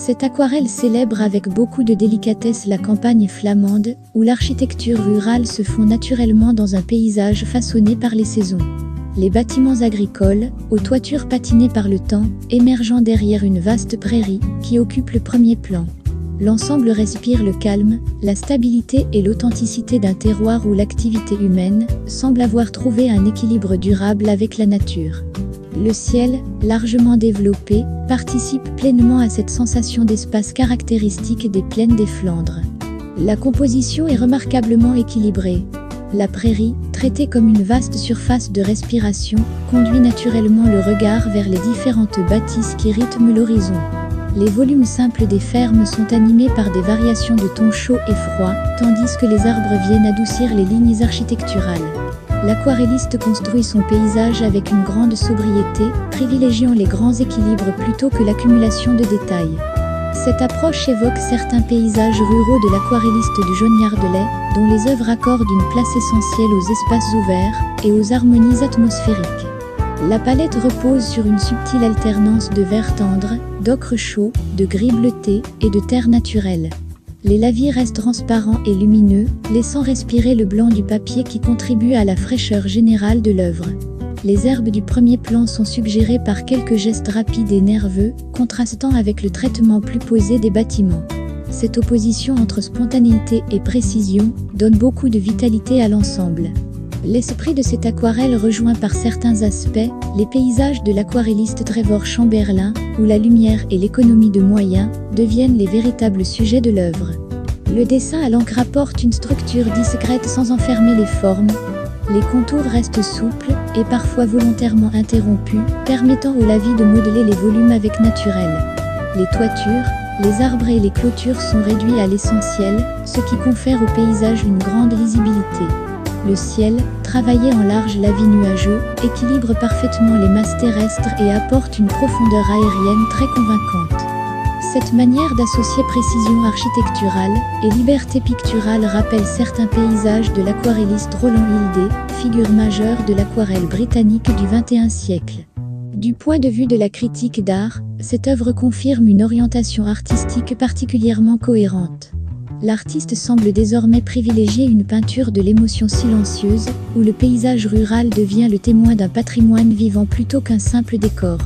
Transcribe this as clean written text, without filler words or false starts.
Cette aquarelle célèbre avec beaucoup de délicatesse la campagne flamande, où l'architecture rurale se fond naturellement dans un paysage façonné par les saisons. Les bâtiments agricoles, aux toitures patinées par le temps, émergeant derrière une vaste prairie, qui occupe le premier plan. L'ensemble respire le calme, la stabilité et l'authenticité d'un terroir où l'activité humaine semble avoir trouvé un équilibre durable avec la nature. Le ciel, largement développé, participe pleinement à cette sensation d'espace caractéristique des plaines des Flandres. La composition est remarquablement équilibrée. La prairie, traitée comme une vaste surface de respiration, conduit naturellement le regard vers les différentes bâtisses qui rythment l'horizon. Les volumes simples des fermes sont animés par des variations de tons chauds et froids, tandis que les arbres viennent adoucir les lignes architecturales. L'aquarelliste construit son paysage avec une grande sobriété, privilégiant les grands équilibres plutôt que l'accumulation de détails. Cette approche évoque certains paysages ruraux de l'aquarelliste de Jognard-de-Lay, dont les œuvres accordent une place essentielle aux espaces ouverts et aux harmonies atmosphériques. La palette repose sur une subtile alternance de vert tendre, d'ocre chaud, de gris bleuté et de terre naturelle. Les lavis restent transparents et lumineux, laissant respirer le blanc du papier qui contribue à la fraîcheur générale de l'œuvre. Les herbes du premier plan sont suggérées par quelques gestes rapides et nerveux, contrastant avec le traitement plus posé des bâtiments. Cette opposition entre spontanéité et précision donne beaucoup de vitalité à l'ensemble. L'esprit de cette aquarelle rejoint par certains aspects les paysages de l'aquarelliste Trevor Chamberlain, où la lumière et l'économie de moyens deviennent les véritables sujets de l'œuvre. Le dessin à l'encre apporte une structure discrète sans enfermer les formes. Les contours restent souples et parfois volontairement interrompus, permettant au lavis de modeler les volumes avec naturel. Les toitures, les arbres et les clôtures sont réduits à l'essentiel, ce qui confère au paysage une grande lisibilité. Le ciel, travaillé en large lavis nuageux, équilibre parfaitement les masses terrestres et apporte une profondeur aérienne très convaincante. Cette manière d'associer précision architecturale et liberté picturale rappelle certains paysages de l'aquarelliste Roland Hildé, figure majeure de l'aquarelle britannique du XXIe siècle. Du point de vue de la critique d'art, cette œuvre confirme une orientation artistique particulièrement cohérente. L'artiste semble désormais privilégier une peinture de l'émotion silencieuse, où le paysage rural devient le témoin d'un patrimoine vivant plutôt qu'un simple décor.